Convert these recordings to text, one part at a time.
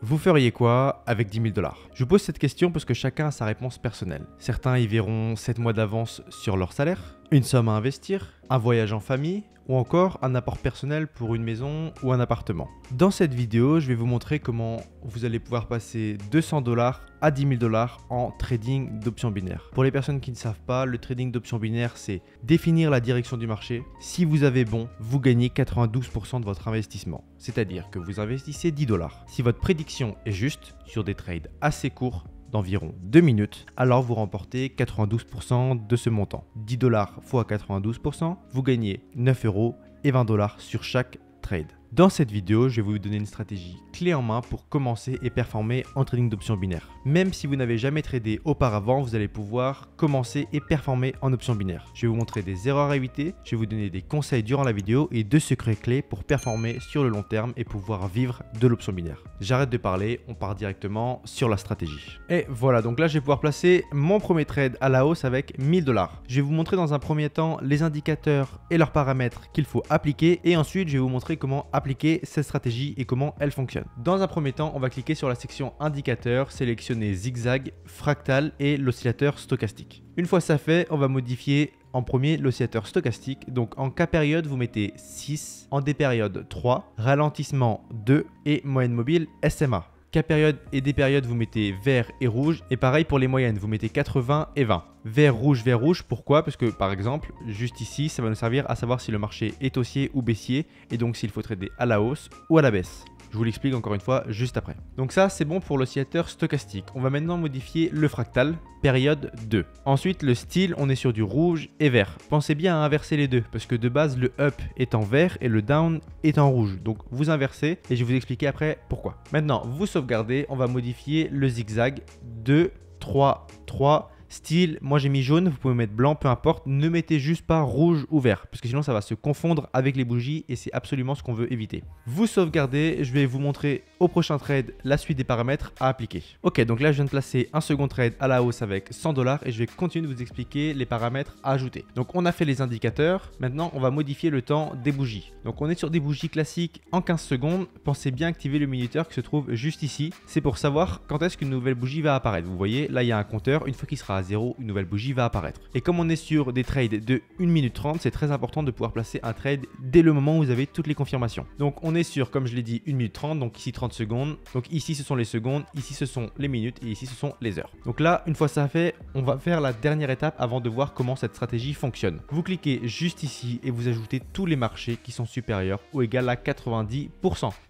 Vous feriez quoi avec 10 000 $? Je vous pose cette question parce que chacun a sa réponse personnelle. Certains y verront 7 mois d'avance sur leur salaire, une somme à investir, un voyage en famille ou encore un apport personnel pour une maison ou un appartement. Dans cette vidéo, je vais vous montrer comment vous allez pouvoir passer 200 $ à 10 000 $ en trading d'options binaires. Pour les personnes qui ne savent pas, le trading d'options binaires, c'est définir la direction du marché. Si vous avez bon, vous gagnez 92% de votre investissement. C'est-à-dire que vous investissez 10 $. Si votre prédiction est juste sur des trades assez courts, d'environ 2 minutes, alors vous remportez 92% de ce montant. 10 $ fois 92%, vous gagnez 9 € et 20 $ sur chaque trade. Dans cette vidéo, je vais vous donner une stratégie clé en main pour commencer et performer en trading d'options binaires. Même si vous n'avez jamais tradé auparavant, vous allez pouvoir commencer et performer en options binaires. Je vais vous montrer des erreurs à éviter, je vais vous donner des conseils durant la vidéo et 2 secrets clés pour performer sur le long terme et pouvoir vivre de l'option binaire. J'arrête de parler, on part directement sur la stratégie. Et voilà, donc là je vais pouvoir placer mon premier trade à la hausse avec 1000 $. Je vais vous montrer dans un premier temps les indicateurs et leurs paramètres qu'il faut appliquer et ensuite je vais vous montrer comment appliquer cette stratégie et comment elle fonctionne. Dans un premier temps, on va cliquer sur la section indicateurs, sélectionner zigzag, fractal et l'oscillateur stochastique. Une fois ça fait, on va modifier en premier l'oscillateur stochastique. Donc en K période, vous mettez 6, en D période 3, ralentissement 2 et moyenne mobile SMA. K période et D période, vous mettez vert et rouge. Et pareil pour les moyennes, vous mettez 80 et 20. Vert, rouge, pourquoi? Parce que par exemple, juste ici, ça va nous servir à savoir si le marché est haussier ou baissier et donc s'il faut trader à la hausse ou à la baisse. Je vous l'explique encore une fois juste après. Donc ça, c'est bon pour l'oscillateur stochastique. On va maintenant modifier le fractal, période 2. Ensuite, le style, on est sur du rouge et vert. Pensez bien à inverser les deux parce que de base, le up est en vert et le down est en rouge. Donc vous inversez et je vais vous expliquer après pourquoi. Maintenant, vous sauvegardez, on va modifier le zigzag 2, 3, 3. Style, moi j'ai mis jaune, vous pouvez mettre blanc, peu importe, ne mettez juste pas rouge ou vert parce que sinon ça va se confondre avec les bougies et c'est absolument ce qu'on veut éviter. Vous sauvegardez, je vais vous montrer au prochain trade la suite des paramètres à appliquer. Ok, donc là je viens de placer un second trade à la hausse avec 100 $ et je vais continuer de vous expliquer les paramètres à ajouter. Donc on a fait les indicateurs, maintenant on va modifier le temps des bougies. Donc on est sur des bougies classiques en 15 secondes, pensez bien activer le minuteur qui se trouve juste ici, c'est pour savoir quand est-ce qu'une nouvelle bougie va apparaître. Vous voyez, là il y a un compteur, une fois qu'il sera à 0, une nouvelle bougie va apparaître. Et comme on est sur des trades de 1 minute 30, c'est très important de pouvoir placer un trade dès le moment où vous avez toutes les confirmations. Donc on est sur, comme je l'ai dit, 1 minute 30, donc ici 30 secondes. Donc ici ce sont les secondes, ici ce sont les minutes et ici ce sont les heures. Donc là, une fois ça fait, on va faire la dernière étape avant de voir comment cette stratégie fonctionne. Vous cliquez juste ici et vous ajoutez tous les marchés qui sont supérieurs ou égal à 90%.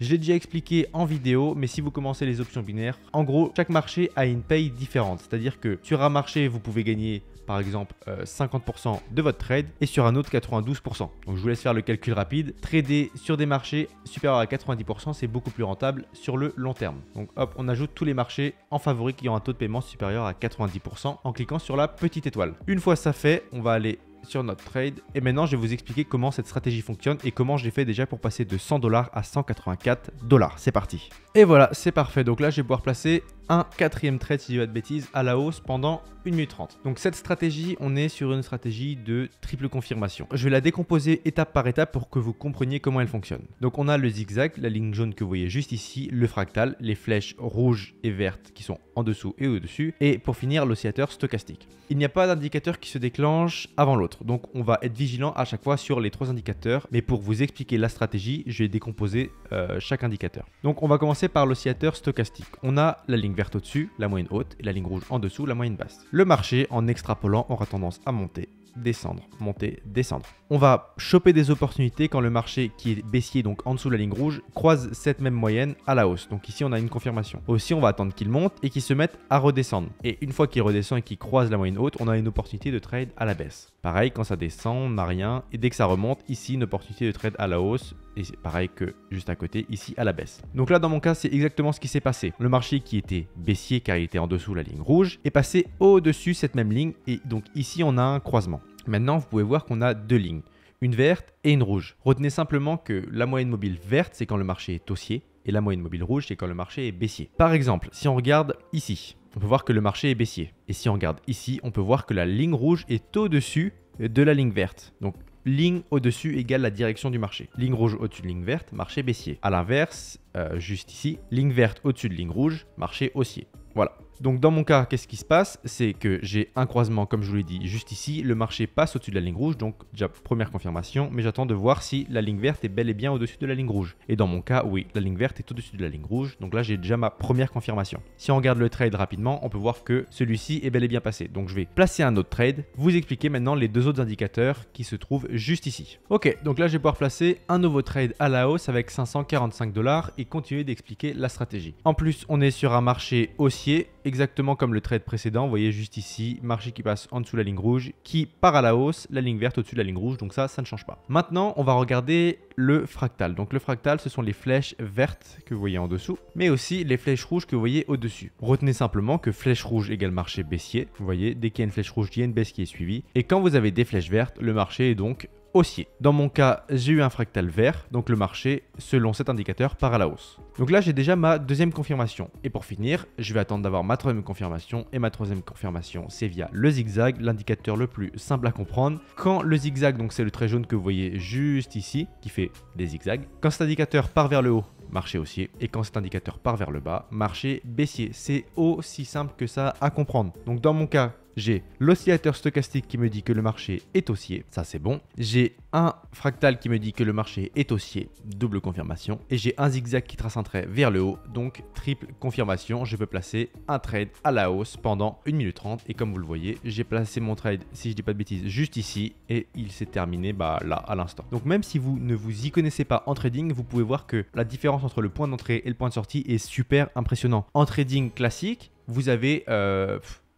Je l'ai déjà expliqué en vidéo, mais si vous commencez les options binaires, en gros, chaque marché a une paye différente. C'est-à-dire que sur un marché, vous pouvez gagner par exemple 50% de votre trade et sur un autre 92%. Donc je vous laisse faire le calcul rapide. Trader sur des marchés supérieurs à 90%, c'est beaucoup plus rentable sur le long terme. Donc hop, on ajoute tous les marchés en favori qui ont un taux de paiement supérieur à 90% en cliquant sur la petite étoile. Une fois ça fait, on va aller sur notre trade et maintenant je vais vous expliquer comment cette stratégie fonctionne et comment je l'ai fait déjà pour passer de 100 $ à 184 $. C'est parti. Et voilà, c'est parfait. Donc là je vais pouvoir placer un quatrième trade, si je dis pas de bêtises, à la hausse pendant 1 minute 30. Donc cette stratégie, on est sur une stratégie de triple confirmation. Je vais la décomposer étape par étape pour que vous compreniez comment elle fonctionne. Donc on a le zigzag, la ligne jaune que vous voyez juste ici, le fractal, les flèches rouges et vertes qui sont en dessous et au-dessus, et pour finir l'oscillateur stochastique. Il n'y a pas d'indicateur qui se déclenche avant l'autre, donc on va être vigilant à chaque fois sur les 3 indicateurs, mais pour vous expliquer la stratégie, je vais décomposer chaque indicateur. Donc on va commencer par l'oscillateur stochastique. On a la ligne verte au-dessus, la moyenne haute, et la ligne rouge en dessous, la moyenne basse. Le marché, en extrapolant, aura tendance à monter, descendre, monter, descendre. On va choper des opportunités quand le marché qui est baissier, donc en dessous de la ligne rouge, croise cette même moyenne à la hausse. Donc ici, on a une confirmation. Aussi, on va attendre qu'il monte et qu'il se mette à redescendre. Et une fois qu'il redescend et qu'il croise la moyenne haute, on a une opportunité de trade à la baisse. Pareil, quand ça descend, on n'a rien. Et dès que ça remonte, ici, une opportunité de trade à la hausse. Et c'est pareil que juste à côté, ici, à la baisse. Donc là, dans mon cas, c'est exactement ce qui s'est passé. Le marché qui était baissier, car il était en dessous de la ligne rouge, est passé au-dessus cette même ligne. Et donc ici, on a un croisement. Maintenant, vous pouvez voir qu'on a 2 lignes, une verte et une rouge. Retenez simplement que la moyenne mobile verte, c'est quand le marché est haussier, et la moyenne mobile rouge, c'est quand le marché est baissier. Par exemple, si on regarde ici, on peut voir que le marché est baissier. Et si on regarde ici, on peut voir que la ligne rouge est au-dessus de la ligne verte. Donc ligne au-dessus égale la direction du marché. Ligne rouge au-dessus de ligne verte, marché baissier. À l'inverse, juste ici, ligne verte au-dessus de ligne rouge, marché haussier. Voilà. Donc dans mon cas, qu'est-ce qui se passe? C'est que j'ai un croisement, comme je vous l'ai dit, juste ici. Le marché passe au-dessus de la ligne rouge, donc déjà première confirmation. Mais j'attends de voir si la ligne verte est bel et bien au-dessus de la ligne rouge. Et dans mon cas, oui, la ligne verte est au-dessus de la ligne rouge. Donc là, j'ai déjà ma première confirmation. Si on regarde le trade rapidement, on peut voir que celui-ci est bel et bien passé. Donc je vais placer un autre trade, vous expliquer maintenant les deux autres indicateurs qui se trouvent juste ici. Ok, donc là, je vais pouvoir placer un nouveau trade à la hausse avec 545 $ et continuer d'expliquer la stratégie. En plus, on est sur un marché haussier, exactement comme le trade précédent. Vous voyez juste ici, marché qui passe en dessous de la ligne rouge, qui part à la hausse, la ligne verte au-dessus de la ligne rouge. Donc ça ne change pas. Maintenant, on va regarder le fractal. Donc le fractal, ce sont les flèches vertes que vous voyez en dessous, mais aussi les flèches rouges que vous voyez au-dessus. Retenez simplement que flèche rouge égale marché baissier. Vous voyez, dès qu'il y a une flèche rouge, il y a une baisse qui est suivie. Et quand vous avez des flèches vertes, le marché est donc haussier. Dans mon cas, j'ai eu un fractal vert, donc le marché, selon cet indicateur, part à la hausse. Donc là, j'ai déjà ma deuxième confirmation. Et pour finir, je vais attendre d'avoir ma troisième confirmation. Et ma troisième confirmation, c'est via le zigzag, l'indicateur le plus simple à comprendre. Quand le zigzag, donc c'est le trait jaune que vous voyez juste ici, qui fait des zigzags. Quand cet indicateur part vers le haut, marché haussier. Et quand cet indicateur part vers le bas, marché baissier. C'est aussi simple que ça à comprendre. Donc dans mon cas, j'ai l'oscillateur stochastique qui me dit que le marché est haussier, ça c'est bon. J'ai un fractal qui me dit que le marché est haussier, double confirmation. Et j'ai un zigzag qui trace un trait vers le haut, donc triple confirmation. Je peux placer un trade à la hausse pendant 1 minute 30. Et comme vous le voyez, j'ai placé mon trade, si je dis pas de bêtises, juste ici. Et il s'est terminé là, à l'instant. Donc même si vous ne vous y connaissez pas en trading, vous pouvez voir que la différence entre le point d'entrée et le point de sortie est super impressionnant. En trading classique, vous avez...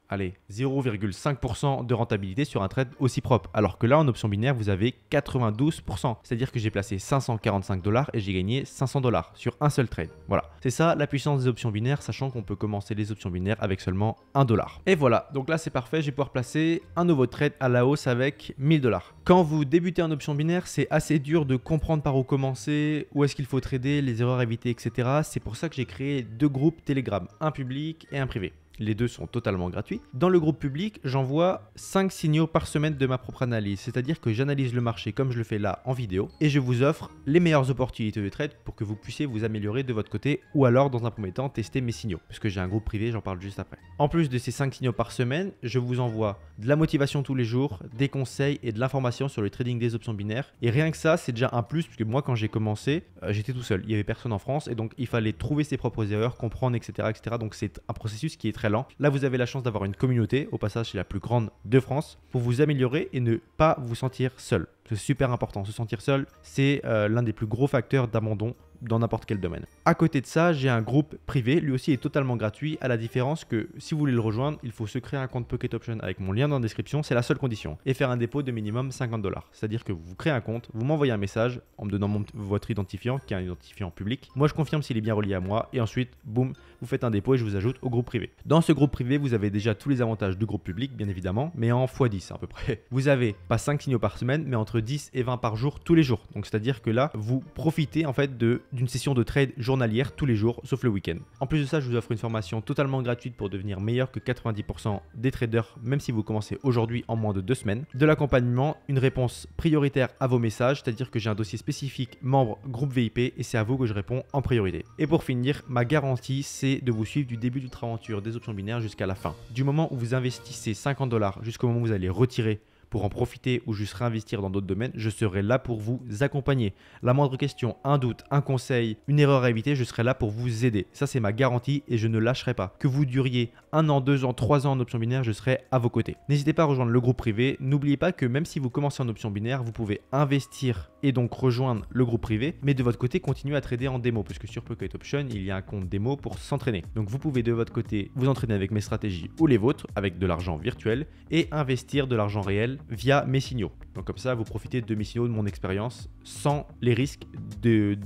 allez, 0,5% de rentabilité sur un trade aussi propre. Alors que là, en option binaire, vous avez 92%. C'est-à-dire que j'ai placé 545 $ et j'ai gagné 500 $ sur un seul trade. Voilà. C'est ça la puissance des options binaires, sachant qu'on peut commencer les options binaires avec seulement 1 $. Et voilà. Donc là, c'est parfait. Je vais pouvoir placer un nouveau trade à la hausse avec 1000 $. Quand vous débutez en option binaire, c'est assez dur de comprendre par où commencer, où est-ce qu'il faut trader, les erreurs à éviter, etc. C'est pour ça que j'ai créé 2 groupes Telegram, un public et un privé. Les deux sont totalement gratuits. Dans le groupe public, j'envoie 5 signaux par semaine de ma propre analyse. C'est-à-dire que j'analyse le marché comme je le fais là en vidéo. Et je vous offre les meilleures opportunités de trade pour que vous puissiez vous améliorer de votre côté. Ou alors, dans un premier temps, tester mes signaux. Puisque j'ai un groupe privé, j'en parle juste après. En plus de ces 5 signaux par semaine, je vous envoie de la motivation tous les jours, des conseils et de l'information sur le trading des options binaires. Et rien que ça, c'est déjà un plus. Puisque moi, quand j'ai commencé, j'étais tout seul. Il n'y avait personne en France. Et donc, il fallait trouver ses propres erreurs, comprendre, etc. etc. Donc, c'est un processus qui est très lent. Là, vous avez la chance d'avoir une communauté, au passage, c'est la plus grande de France, pour vous améliorer et ne pas vous sentir seul. C'est super important. Se sentir seul, c'est l'un des plus gros facteurs d'abandon dans n'importe quel domaine. À côté de ça, j'ai un groupe privé, lui aussi est totalement gratuit, à la différence que si vous voulez le rejoindre, il faut se créer un compte Pocket Option avec mon lien dans la description, c'est la seule condition, et faire un dépôt de minimum 50 $. C'est-à-dire que vous créez un compte, vous m'envoyez un message en me donnant votre identifiant, qui est un identifiant public. Moi, je confirme s'il est bien relié à moi, et ensuite, boum, vous faites un dépôt et je vous ajoute au groupe privé. Dans ce groupe privé, vous avez déjà tous les avantages du groupe public, bien évidemment, mais en x10 à peu près. Vous avez pas 5 signaux par semaine, mais entre 10 et 20 par jour, tous les jours. Donc, c'est-à-dire que là, vous profitez en fait d'une session de trade journalière tous les jours, sauf le week-end. En plus de ça, je vous offre une formation totalement gratuite pour devenir meilleur que 90% des traders, même si vous commencez aujourd'hui en moins de 2 semaines. De l'accompagnement, une réponse prioritaire à vos messages, c'est-à-dire que j'ai un dossier spécifique membre groupe VIP et c'est à vous que je réponds en priorité. Et pour finir, ma garantie, c'est de vous suivre du début de votre aventure des options binaires jusqu'à la fin. Du moment où vous investissez 50 $ jusqu'au moment où vous allez retirer pour en profiter ou juste réinvestir dans d'autres domaines, je serai là pour vous accompagner. La moindre question, un doute, un conseil, une erreur à éviter, je serai là pour vous aider. Ça, c'est ma garantie et je ne lâcherai pas. Que vous duriez 1 an, 2 ans, 3 ans en option binaire, je serai à vos côtés. N'hésitez pas à rejoindre le groupe privé. N'oubliez pas que même si vous commencez en option binaire, vous pouvez investir et donc rejoindre le groupe privé, mais de votre côté, continuez à trader en démo, puisque sur Pocket Option, il y a un compte démo pour s'entraîner. Donc vous pouvez de votre côté vous entraîner avec mes stratégies ou les vôtres, avec de l'argent virtuel, et investir de l'argent réel via mes signaux. Donc comme ça, vous profitez de mes signaux, de mon expérience, sans les risques de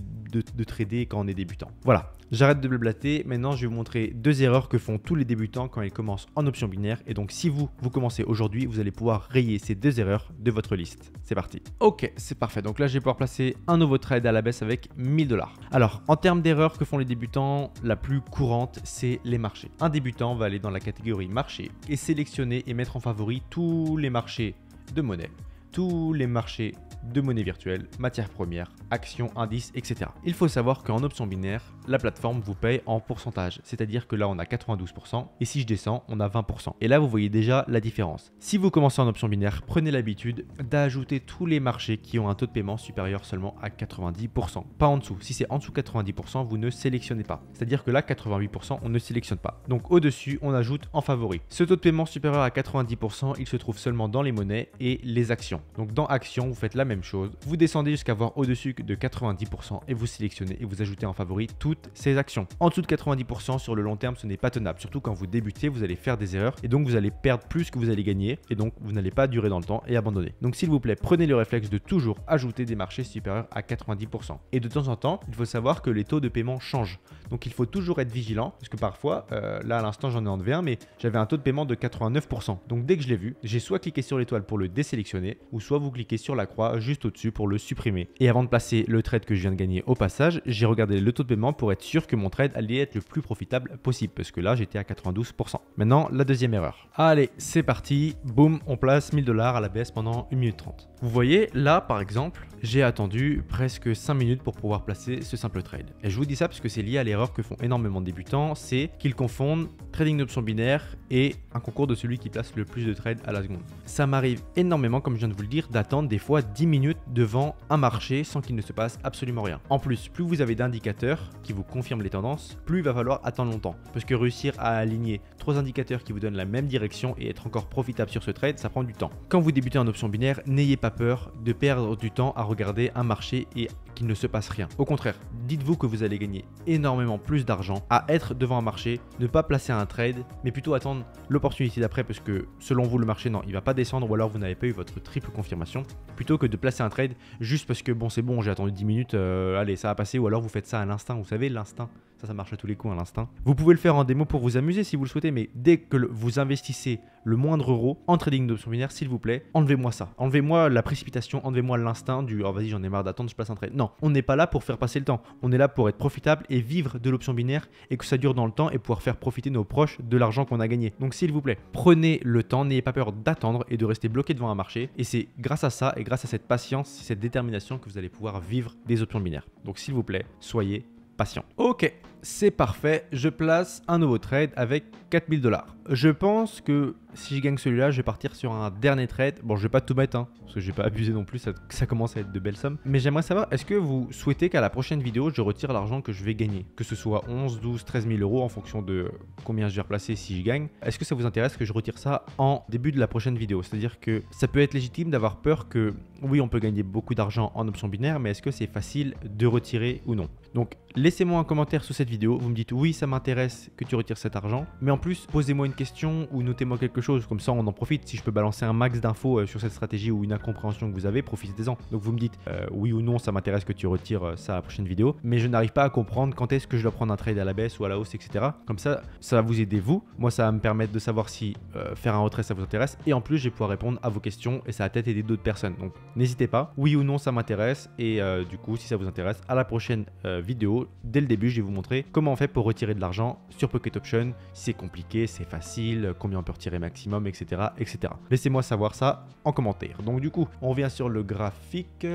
trader quand on est débutant. Voilà, j'arrête de blablater. Maintenant, je vais vous montrer 2 erreurs que font tous les débutants quand ils commencent en option binaire. Et donc, si vous commencez aujourd'hui, vous allez pouvoir rayer ces 2 erreurs de votre liste. C'est parti. Ok, c'est parfait. Donc là, je vais pouvoir placer un nouveau trade à la baisse avec 1000 $. Alors, en termes d'erreurs que font les débutants, la plus courante, c'est les marchés. Un débutant va aller dans la catégorie marché et sélectionner et mettre en favori tous les marchés de monnaie, tous les marchés de monnaie virtuelle, matières premières, actions, indices, etc. Il faut savoir qu'en option binaire, la plateforme vous paye en pourcentage, c'est-à-dire que là on a 92% et si je descends, on a 20%. Et là vous voyez déjà la différence. Si vous commencez en option binaire, prenez l'habitude d'ajouter tous les marchés qui ont un taux de paiement supérieur seulement à 90%, pas en dessous. Si c'est en dessous de 90%, vous ne sélectionnez pas. C'est-à-dire que là 88%, on ne sélectionne pas. Donc au-dessus, on ajoute en favori. Ce taux de paiement supérieur à 90%, il se trouve seulement dans les monnaies et les actions. Donc dans actions, vous faites la même chose. Vous descendez jusqu'à voir au-dessus de 90% et vous sélectionnez et vous ajoutez en favori toutes ces actions. En dessous de 90% sur le long terme, ce n'est pas tenable. Surtout quand vous débutez, vous allez faire des erreurs et donc vous allez perdre plus que vous allez gagner et donc vous n'allez pas durer dans le temps et abandonner. Donc s'il vous plaît, prenez le réflexe de toujours ajouter des marchés supérieurs à 90%. Et de temps en temps, il faut savoir que les taux de paiement changent. Donc il faut toujours être vigilant parce que parfois, là à l'instant j'en ai enlevé un, mais j'avais un taux de paiement de 89%. Donc dès que je l'ai vu, j'ai soit cliqué sur l'étoile pour le désélectionner ou soit vous cliquez sur la croix juste au-dessus pour le supprimer. Et avant de placer le trade que je viens de gagner au passage, j'ai regardé le taux de paiement pour être sûr que mon trade allait être le plus profitable possible parce que là j'étais à 92%. Maintenant la deuxième erreur. Allez, c'est parti, boum, on place 1000 $ à la baisse pendant 1 minute 30. Vous voyez là par exemple, j'ai attendu presque 5 minutes pour pouvoir placer ce simple trade. Et je vous dis ça parce que c'est lié à l'erreur que font énormément de débutants, c'est qu'ils confondent trading d'options binaires et un concours de celui qui place le plus de trades à la seconde. Ça m'arrive énormément, comme je viens de vous le dire, d'attendre des fois 10 minutes devant un marché sans qu'il ne se passe absolument rien. En plus, plus vous avez d'indicateurs qui vous confirment les tendances, plus il va falloir attendre longtemps. Parce que réussir à aligner 3 indicateurs qui vous donnent la même direction et être encore profitable sur ce trade, ça prend du temps. Quand vous débutez en option binaire, n'ayez pas peur de perdre du temps à regarder un marché et qu'il ne se passe rien. Au contraire, dites-vous que vous allez gagner énormément plus d'argent à être devant un marché, ne pas placer un trade, mais plutôt attendre l'opportunité d'après parce que selon vous le marché non, il va pas descendre ou alors vous n'avez pas eu votre triple confirmation, plutôt que de placer un trade juste parce que bon c'est bon, j'ai attendu 10 minutes, allez ça va passer, ou alors vous faites ça à l'instinct, vous savez l'instinct. Ça marche à tous les coups à l'instinct. Vous pouvez le faire en démo pour vous amuser si vous le souhaitez, mais dès que vous investissez le moindre euro en trading d'options binaires, s'il vous plaît, enlevez-moi ça. Enlevez-moi la précipitation, enlevez-moi l'instinct du oh vas-y j'en ai marre d'attendre, je place un trade. Non, on n'est pas là pour faire passer le temps. On est là pour être profitable et vivre de l'option binaire et que ça dure dans le temps et pouvoir faire profiter nos proches de l'argent qu'on a gagné. Donc s'il vous plaît, prenez le temps, n'ayez pas peur d'attendre et de rester bloqué devant un marché. Et c'est grâce à ça et grâce à cette patience, cette détermination que vous allez pouvoir vivre des options binaires. Donc s'il vous plaît, soyez patient. Ok, c'est parfait. Je place un nouveau trade avec 4000 $. Je pense que si je gagne celui-là, je vais partir sur un dernier trade. Bon, je vais pas tout mettre, hein, parce que je vais pas abuser non plus, ça commence à être de belles sommes. Mais j'aimerais savoir, est-ce que vous souhaitez qu'à la prochaine vidéo, je retire l'argent que je vais gagner? Que ce soit 11, 12, 13 000 € en fonction de combien je vais replacer si je gagne. Est-ce que ça vous intéresse que je retire ça en début de la prochaine vidéo? C'est-à-dire que ça peut être légitime d'avoir peur que, oui, on peut gagner beaucoup d'argent en option binaire, mais est-ce que c'est facile de retirer ou non? Donc, laissez-moi un commentaire sous cette vidéo. Vous me dites oui, ça m'intéresse que tu retires cet argent. Mais en plus, posez-moi une question ou notez-moi quelque chose. Comme ça, on en profite. Si je peux balancer un max d'infos sur cette stratégie ou une incompréhension que vous avez, profitez-en. Donc, vous me dites oui ou non, ça m'intéresse que tu retires ça à la prochaine vidéo. Mais je n'arrive pas à comprendre quand est-ce que je dois prendre un trade à la baisse ou à la hausse, etc. Comme ça, ça va vous aider vous. Moi, ça va me permettre de savoir si faire un retrait, ça vous intéresse. Et en plus, je vais pouvoir répondre à vos questions et ça va peut-être aider d'autres personnes. Donc, n'hésitez pas. Oui ou non, ça m'intéresse. Et du coup, si ça vous intéresse, à la prochaine vidéo, dès le début, je vais vous montrer comment on fait pour retirer de l'argent sur Pocket Option. Si c'est compliqué, c'est facile, combien on peut retirer maximum, etc. etc. Laissez-moi savoir ça en commentaire. Donc du coup, on revient sur le graphique.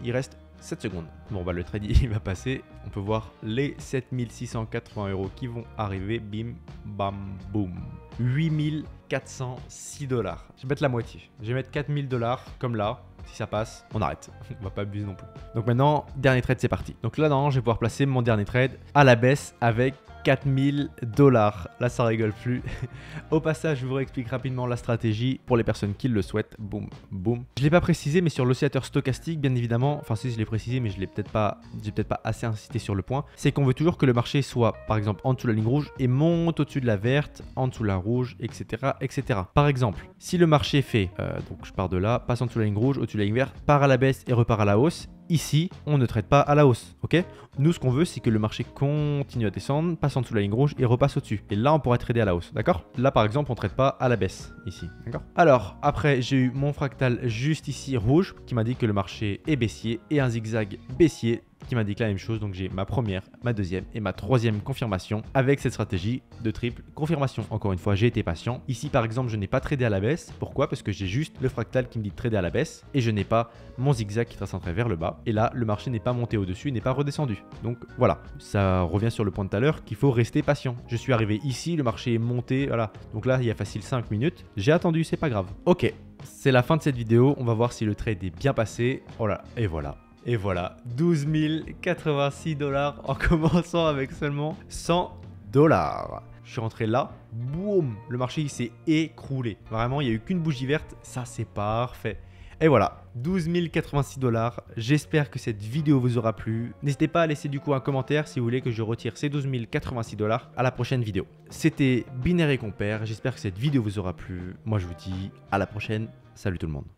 Il reste 7 secondes. Bon, bah, le trade, il va passer. On peut voir les 7680 € qui vont arriver. Bim, bam, boum. 8406 $. Je vais mettre la moitié. Je vais mettre 4000 $ comme là. Si ça passe, on arrête. On va pas abuser non plus. Donc maintenant, dernier trade, c'est parti. Donc là, non, je vais pouvoir placer mon dernier trade à la baisse avec 4000 $. Là, ça rigole plus. Au passage, je vous réexplique rapidement la stratégie pour les personnes qui le souhaitent. Boum, boum. Je ne l'ai pas précisé, mais sur l'oscillateur stochastique, bien évidemment, enfin si je l'ai précisé, mais je l'ai peut-être pas assez insisté sur le point, c'est qu'on veut toujours que le marché soit, par exemple, en dessous de la ligne rouge et monte au-dessus de la verte, en dessous de la rouge, etc., etc. Par exemple, si le marché fait, donc je pars de là, passe en dessous de la ligne rouge, au-dessus de la ligne verte, part à la baisse et repart à la hausse. Ici, on ne traite pas à la hausse, ok? Nous, ce qu'on veut, c'est que le marché continue à descendre, passe en dessous de la ligne rouge et repasse au-dessus. Et là, on pourrait trader à la hausse, d'accord? Là, par exemple, on ne traite pas à la baisse, ici, d'accord? Alors, après, j'ai eu mon fractal juste ici, rouge, qui m'a dit que le marché est baissier et un zigzag baissier qui m'indique la même chose. Donc j'ai ma première, ma deuxième et ma troisième confirmation avec cette stratégie de triple confirmation. Encore une fois, j'ai été patient. Ici par exemple, je n'ai pas tradé à la baisse. Pourquoi? Parce que j'ai juste le fractal qui me dit de trader à la baisse et je n'ai pas mon zigzag qui trace un trait vers le bas. Et là, le marché n'est pas monté au-dessus, n'est pas redescendu. Donc voilà, ça revient sur le point de tout à l'heure qu'il faut rester patient. Je suis arrivé ici, le marché est monté, voilà. Donc là, il y a facile 5 minutes. J'ai attendu, c'est pas grave. Ok, c'est la fin de cette vidéo. On va voir si le trade est bien passé. Oh là, et voilà. Et voilà, 12 086 $ en commençant avec seulement 100 $. Je suis rentré là, boum, le marché il s'est écroulé. Vraiment, il n'y a eu qu'une bougie verte, ça c'est parfait. Et voilà, 12 086 $. J'espère que cette vidéo vous aura plu. N'hésitez pas à laisser du coup un commentaire si vous voulez que je retire ces 12 086 $ à la prochaine vidéo. C'était Binaire et Compère, j'espère que cette vidéo vous aura plu. Moi je vous dis à la prochaine, salut tout le monde.